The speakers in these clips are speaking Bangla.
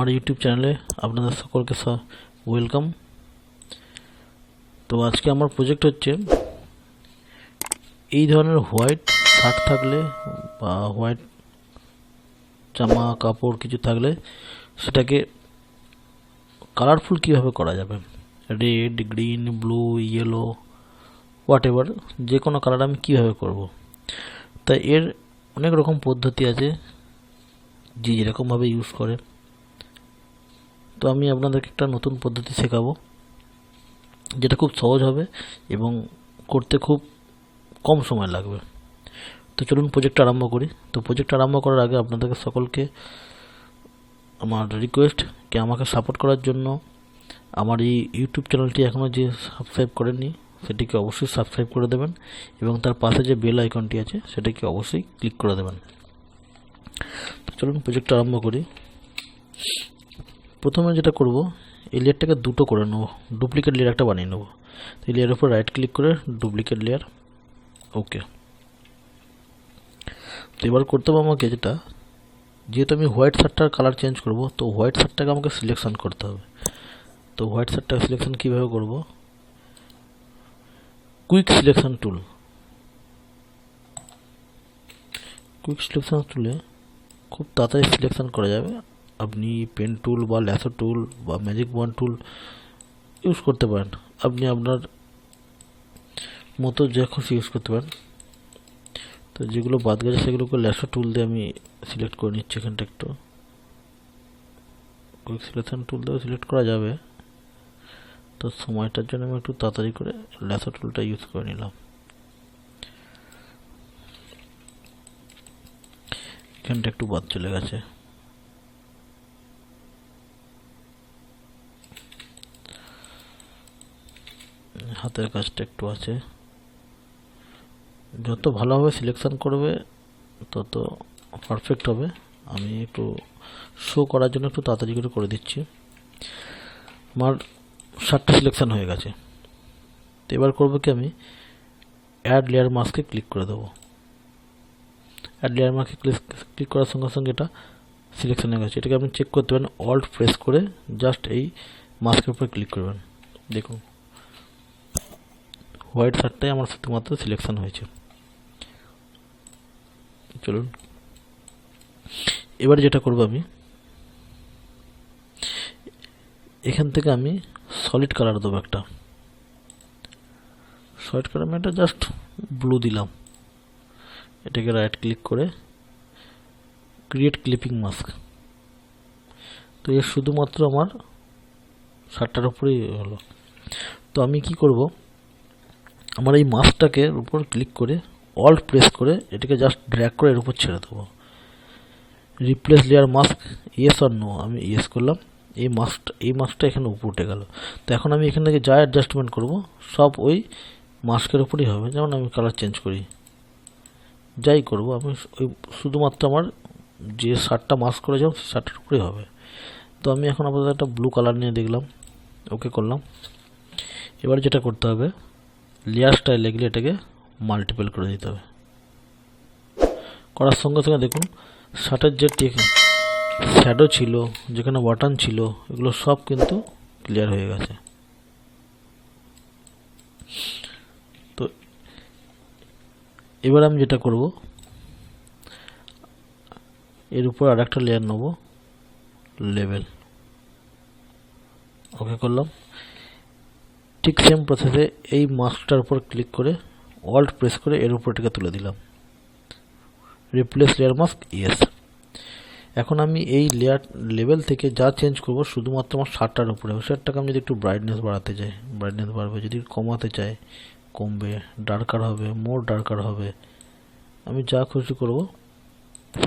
আমার ইউটিউব চ্যানেলে আপনাদের সকলকে ওয়েলকাম। তো আজকে আমার প্রজেক্ট হচ্ছে এই ধরনের হোয়াইট শার্ট থাকলে বা হোয়াইট জামা কাপড় কিছু থাকলে সেটাকে কালারফুল কীভাবে করা যাবে, red, green, blue, yellow, what ever, যে কোনো কালার আমি কীভাবে করব। তাই এর অনেক রকম পদ্ধতি আছে, যে যেরকমভাবে ইউজ করে। তো আমি আপনাদেরকে একটা নতুন পদ্ধতি শেখাবো, যেটা খুব সহজ হবে এবং করতে খুব কম সময় লাগবে। তো চলুন প্রজেক্ট আরম্ভ করি। তো প্রজেক্ট আরম্ভ করার আগে আপনাদেরকে সকলকে আমার রিকোয়েস্ট কি আমাকে সাপোর্ট করার জন্য আমার এই ইউটিউব চ্যানেলটি এখনও যে সাবস্ক্রাইব করেননি সেটিকে অবশ্যই সাবস্ক্রাইব করে দেবেন এবং তার পাশে যে বেল আইকনটি আছে সেটাকে অবশ্যই ক্লিক করে দেবেন। তো চলুন প্রজেক্ট আরম্ভ করি। প্রথমে যেটা করব, এই লেয়ারটাকে দুটো করে নেব, ডুপ্লিকেট লেয়ার একটা বানিয়ে নেব। তো এই লেয়ারের উপর রাইট ক্লিক করে ডুপ্লিকেট লেয়ার, ওকে। তো এবার করতে হবে আমাকে যেটা, যেহেতু আমি হোয়াইট শার্টটার কালার চেঞ্জ করব, তো হোয়াইট শার্টটাকে আমাকে সিলেকশন করতে হবে। তো হোয়াইট শার্টটা সিলেকশন কীভাবে করব, quick selection tool, quick selection টুলে খুব তাড়াতাড়ি সিলেকশন করা যাবে। আপনি পেন টুল বা ল্যাসো টুল বা ম্যাজিক ওয়ান টুল ইউজ করতে পারেন, আপনি আপনার মতো যে খুশি ইউজ করতে পারেন। তো যেগুলো বাদ গেছে সেগুলোকে ল্যাসো টুল দিয়ে আমি সিলেক্ট করে নিচ্ছি। এখানটা একটু কুইক সিলেকশন টুল দিয়েও সিলেক্ট করা যাবে, তো সময়টার জন্য আমি একটু তাড়াতাড়ি করে ল্যাসো টুলটা ইউজ করে নিলাম। এখানটা একটু বাদ চলে গেছে, হাতের কাজটা একটু আছে। যত ভালোভাবে সিলেকশন করবে তত পারফেক্ট হবে। আমি একটু শো করার জন্য একটু তাড়াতাড়ি করে দিচ্ছি। আমার শার্টটা সিলেকশন হয়ে গেছে। তো এবার করবো কি, আমি অ্যাড লেয়ার মাস্কে ক্লিক করে দেবো। অ্যাড লেয়ার মাস্কে ক্লিক করার সঙ্গে সঙ্গে এটা সিলেকশন হয়ে গেছে। এটাকে আপনি চেক করতে পারেন, অল্ট প্রেস করে জাস্ট এই মাস্কের উপরে ক্লিক করবেন। দেখুন হোয়াইট শার্টটাই আমার শুধুমাত্র সিলেকশন হয়েছে। চলুন এবার যেটা করব, আমি এখান থেকে আমি সলিড কালার দেবো একটা। সলিড কালার আমি এটা জাস্ট ব্লু দিলাম। এটাকে রাইট ক্লিক করে ক্রিয়েট ক্লিপিং মাস্ক। তো এর শুধুমাত্র আমার শার্টটার উপরেই হলো। তো আমি কি করব, আমার এই মাস্কটাকে উপর ক্লিক করে অল্ট প্রেস করে এটাকে জাস্ট ড্র্যাগ করে এর উপর ছেড়ে দেবো। Replace layer mask, yes or no, আমি ইয়েস করলাম। এই মাস্কটা এখানে উপর উঠে গেল। তো এখন আমি এখান থেকে যা অ্যাডজাস্টমেন্ট করব সব ওই মাস্কের উপরেই হবে। যেমন আমি কালার চেঞ্জ করি, যাই করব আমি ওই শুধুমাত্র আমার যে শার্টটা মাস্ক করে যাও সেই শার্টের উপরেই হবে। তো আমি এখন আপাতত একটা ব্লু কালার নিয়ে দেখলাম, ওকে করলাম। এবার যেটা করতে হবে, লেয়ার স্টাইলে গেলে এটাকে মাল্টিপল করে দিতে হবে। করার সঙ্গে সঙ্গে দেখুন শার্টের যে শ্যাডো ছিল, যেখানে বাটন ছিল, এগুলো সব কিন্তু ক্লিয়ার হয়ে গেছে। তো এবার আমি যেটা করব, এর উপর আর একটা লেয়ার নেব, লেভেল, ওকে করলাম। ঠিক সেম প্রসেসে এই মাস্কটার উপর ক্লিক করে অল্ট প্রেস করে এর উপর এটাকে তুলে দিলাম। Replace layer mask, yes. এখন আমি এই লেভেল থেকে যা চেঞ্জ করব শুধুমাত্র আমার শার্টটার উপরে। শার্টটাকে আমি যদি একটু ব্রাইটনেস বাড়াতে চাই, ব্রাইটনেস বাড়বে, যদি কমাতে চাই কমবে, ডার্কার হবে, মোর ডার্কার হবে, আমি যা খুশি করব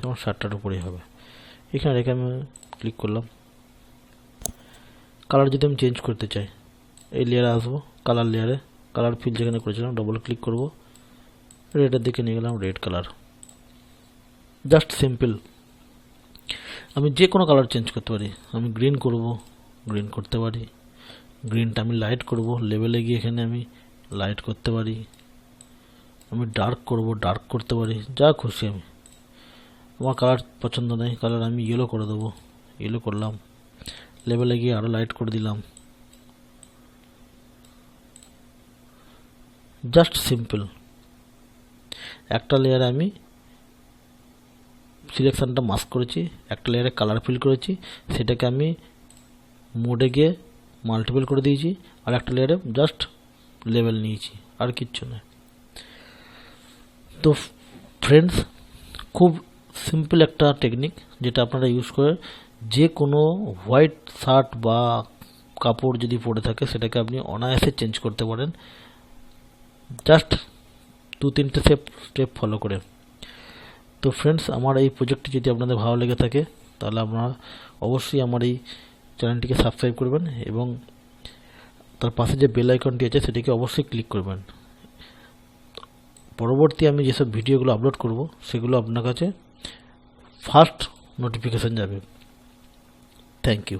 আমার শার্টটার উপরেই হবে। এখানে রেখে আমি ক্লিক করলাম। কালার যদি আমি চেঞ্জ করতে চাই, এই লেয়ারে আসবো, কালার লেয়ারে কালার ফিল যেখানে করেছিলাম ডবল ক্লিক করব, রেডের দিকে নিয়ে গেলাম, রেড কালার। Just simple. আমি যে কোনো কালার চেঞ্জ করতে পারি। আমি গ্রিন করব, গ্রিন করতে পারি। গ্রিনটা আমি লাইট করব, লেভেলে গিয়ে এখানে আমি লাইট করতে পারি। আমি ডার্ক করব, ডার্ক করতে পারি, যা খুশি। আমি আমার কালার পছন্দ নেই, কালার আমি ইয়েলো করে দেবো, ইয়েলো করলাম। লেভেলে গিয়ে আরও লাইট করে দিলাম। Just simple. একটা লেয়ারে আমি সিলেকশানটা মাস্ক করেছি, একটা লেয়ারে কালার ফিল করেছি, সেটাকে আমি মোডে গিয়ে মাল্টিপল করে দিয়েছি, আর একটা লেয়ারে জাস্ট লেভেল নিয়েছি, আর কিচ্ছু নয়। তো ফ্রেন্ডস, খুব সিম্পল একটা টেকনিক যেটা আপনারা ইউজ করে যে কোনো হোয়াইট শার্ট বা কাপড় যদি পরে থাকে সেটাকে আপনি অনায়াসে চেঞ্জ করতে পারেন, জাস্ট 2-3টে স্টেপ ফলো করে। তো ফ্রেন্ডস, আমার এই প্রজেক্টটি যদি আপনাদের ভালো লেগে থাকে তাহলে আপনারা অবশ্যই আমার এই চ্যানেলটিকে সাবস্ক্রাইব করবেন এবং তার পাশে যে বেল আইকনটি আছে সেটিকে অবশ্যই ক্লিক করবেন। পরবর্তী আমি যেসব ভিডিওগুলো আপলোড করব সেগুলো আপনার কাছে ফার্স্ট নোটিফিকেশান যাবে। Thank you.